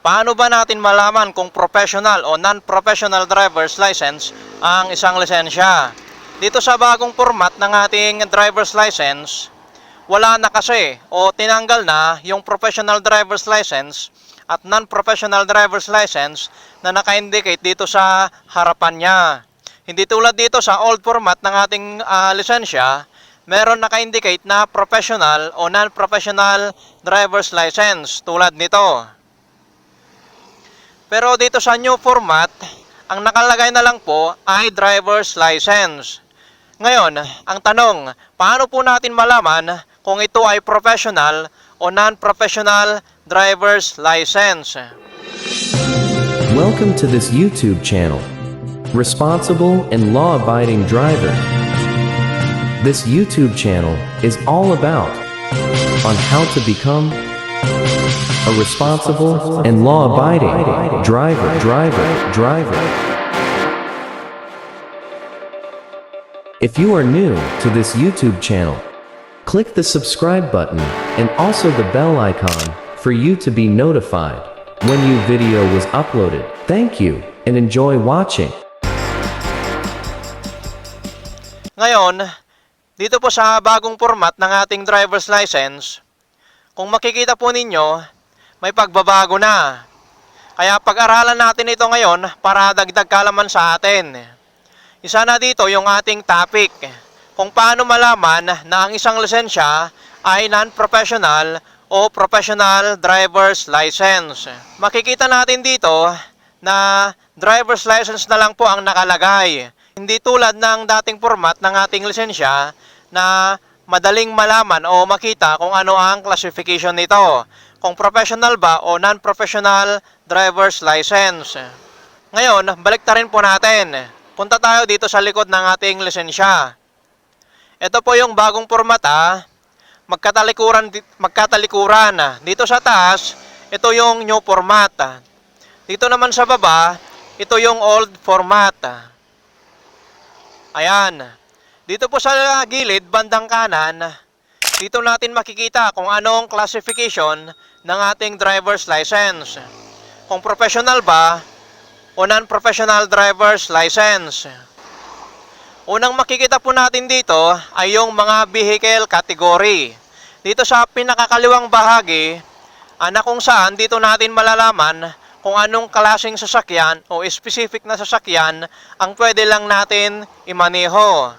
Paano ba natin malaman kung professional o non-professional driver's license ang isang lisensya? Dito sa bagong format ng ating driver's license, wala na kasi o tinanggal na yung professional driver's license at non-professional driver's license na naka-indicate dito sa harapan niya. Hindi tulad dito sa old format ng ating lisensya, meron naka-indicate na professional o non-professional driver's license tulad nito. Pero dito sa new format, ang nakalagay na lang po ay driver's license. Ngayon, ang tanong, paano po natin malaman kung ito ay professional o non-professional driver's license? Welcome to this YouTube channel, Responsible and Law-Abiding Driver. This YouTube channel is all about on how to become a responsible and law-abiding driver. If you are new to this YouTube channel, click the subscribe button and also the bell icon for you to be notified when new video was uploaded. Thank you and enjoy watching. Ngayon, dito po sa bagong format ng ating driver's license, kung makikita po ninyo, may pagbabago na. Kaya pag-aralan natin ito ngayon para dagdag kaalaman sa atin. Isa na dito yung ating topic, kung paano malaman na ang isang lisensya ay non-professional o professional driver's license. Makikita natin dito na driver's license na lang po ang nakalagay. Hindi tulad ng dating format ng ating lisensya na madaling malaman o makita kung ano ang classification nito, kung professional ba o non-professional driver's license. Ngayon, baliktarin po natin. Punta tayo dito sa likod ng ating lisensya. Ito po yung bagong format magkatalikuran. Dito sa taas, ito yung new format. Dito naman sa baba, ito yung old format. Ayan. Dito po sa gilid, bandang kanan, dito natin makikita kung anong classification ng ating driver's license. Kung professional ba o non-professional driver's license. Unang makikita po natin dito ay yung mga vehicle category. Dito sa pinakakaliwang bahagi, na kung saan dito natin malalaman kung anong klaseng sasakyan o specific na sasakyan ang pwede lang natin imaneho.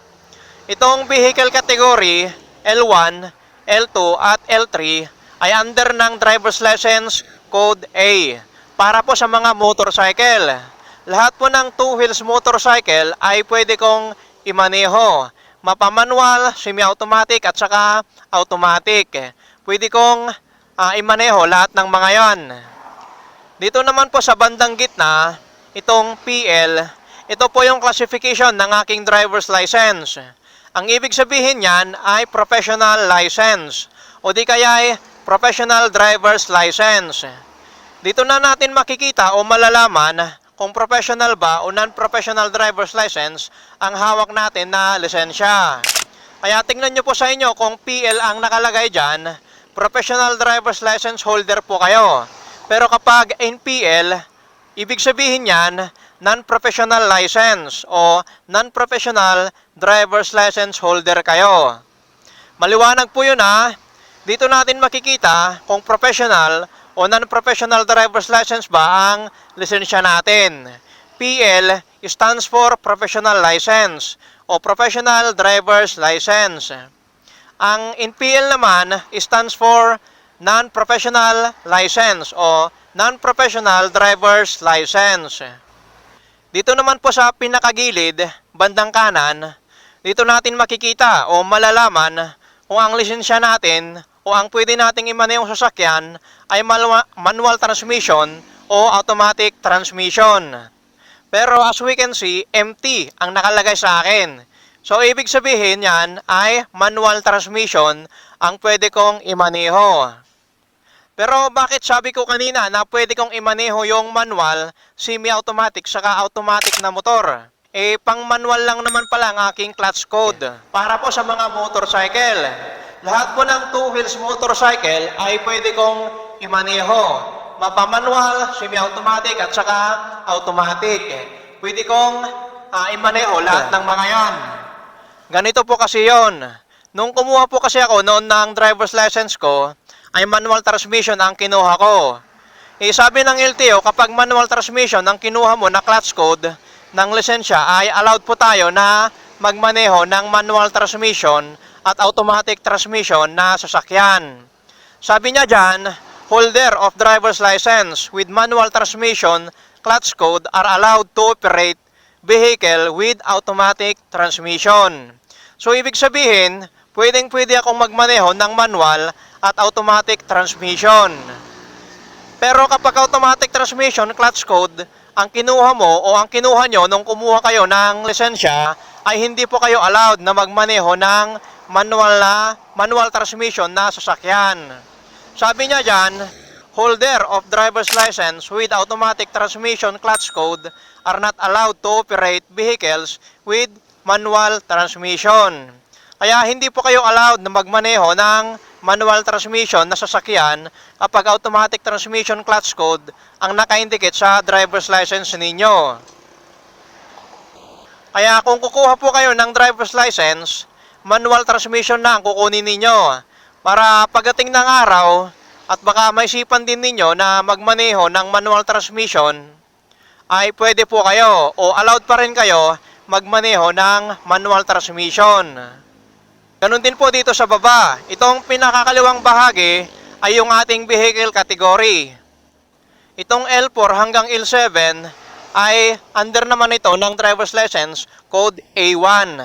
Itong vehicle category L1, L2 at L3 ay under ng driver's license code A para po sa mga motorcycle. Lahat po ng two wheels motorcycle ay pwede kong imaneho. Mapamanual, semi-automatic at saka automatic. Pwede kong imaneho lahat ng mga yon. Dito naman po sa bandang gitna, itong PL, ito po yung classification ng aking driver's license. Ang ibig sabihin niyan ay professional license o di kaya ay professional driver's license. Dito na natin makikita o malalaman kung professional ba o non-professional driver's license ang hawak natin na lisensya. Kaya tingnan nyo po sa inyo kung PL ang nakalagay dyan, professional driver's license holder po kayo. Pero kapag NPL, ibig sabihin yan, non-professional license o non-professional driver's license holder kayo. Maliwanag po yun Dito natin makikita kung professional o non-professional driver's license ba ang lisensya natin. PL stands for professional license o professional driver's license. Ang NPL naman stands for non-professional license o non-professional driver's license. Dito naman po sa pinakagilid, bandang kanan, dito natin makikita o malalaman kung ang lisensya natin o ang pwede nating imanehong sasakyan ay manual transmission o automatic transmission. Pero as we can see, empty ang nakalagay sa akin. So ibig sabihin yan ay manual transmission ang pwede kong imaneho. Pero bakit sabi ko kanina na pwede kong imaneho yung manual, semi-automatic, saka automatic na motor? Pang manual lang naman pala ang aking clutch code. Para po sa mga motorcycle. Lahat po ng two wheels motorcycle ay pwede kong imaneho. mapamanual, semi-automatic at saka automatic. Pwede kong imaneho lahat ng mga yan. Ganito po kasi yon. Nung kumuha po kasi ako noon ng driver's license ko, ay manual transmission ang kinuha ko. Sabi ng LTO, kapag manual transmission ang kinuha mo na clutch code ng lisensya, ay allowed po tayo na magmaneho ng manual transmission at automatic transmission na sasakyan. Sabi niya dyan, holder of driver's license with manual transmission clutch code are allowed to operate vehicle with automatic transmission. So, ibig sabihin, pwede akong magmaneho ng manual at automatic transmission. Pero kapag automatic transmission clutch code ang kinuha mo o ang kinuha nyo nung kumuha kayo ng lisensya, ay hindi po kayo allowed na magmaneho ng manual transmission na sasakyan. Sabi niya dyan, holder of driver's license with automatic transmission clutch code are not allowed to operate vehicles with manual transmission. Kaya hindi po kayo allowed na magmaneho ng manual transmission na sasakyan kapag automatic transmission clutch code ang naka-indicate sa driver's license ninyo. Kaya kung kukuha po kayo ng driver's license, manual transmission na ang kukunin ninyo. Para pagdating ng araw at baka maisipan din ninyo na magmaneho ng manual transmission, ay pwede po kayo o allowed pa rin kayo magmaneho ng manual transmission. Ganun din po dito sa baba. Itong pinakakaliwang bahagi ay yung ating vehicle category. Itong L4 hanggang L7 ay under naman ito ng driver's license code A1.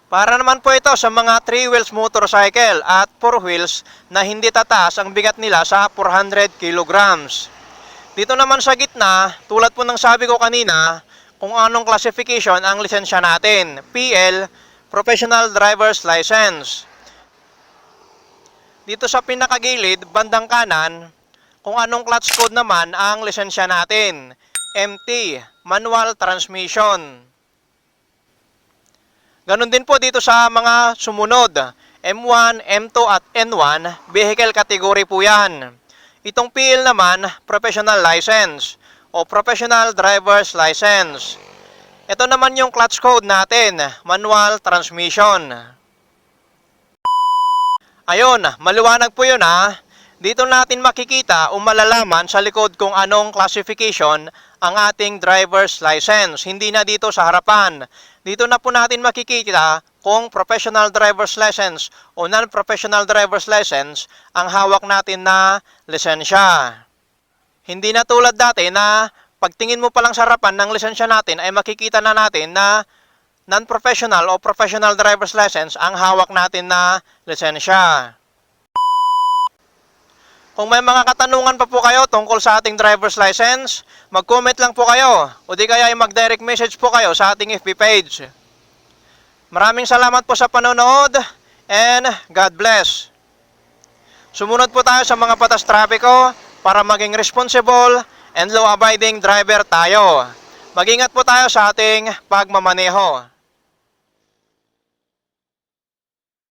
Para naman po ito sa mga 3 wheels motorcycle at 4 wheels na hindi tataas ang bigat nila sa 400 kilograms. Dito naman sa gitna, tulad po ng sabi ko kanina, kung anong classification ang lisensya natin. PL, Professional Driver's License. Dito sa pinakagilid, bandang kanan, kung anong clutch code naman ang lisensya natin. MT, Manual Transmission. Ganon din po dito sa mga sumunod, M1, M2 at N1, vehicle category po yan. Itong PL naman, Professional License o Professional Driver's License. Ito naman yung clutch code natin, Manual Transmission. Ayun, maliwanag po yun ha. Dito natin makikita o malalaman sa likod kung anong classification ang ating driver's license. Hindi na dito sa harapan. Dito na po natin makikita kung professional driver's license o non-professional driver's license ang hawak natin na lisensya. Hindi na tulad dati na pagtingin mo pa lang sa harapan ng lisensya natin ay makikita na natin na non-professional o professional driver's license ang hawak natin na lisensya. Kung may mga katanungan pa po kayo tungkol sa ating driver's license, mag-comment lang po kayo o di kaya ay mag-direct message po kayo sa ating FB page. Maraming salamat po sa panonood and God bless. Sumunod po tayo sa mga batas trapiko para maging responsible and law-abiding driver tayo. Mag-ingat po tayo sa ating pagmamaneho.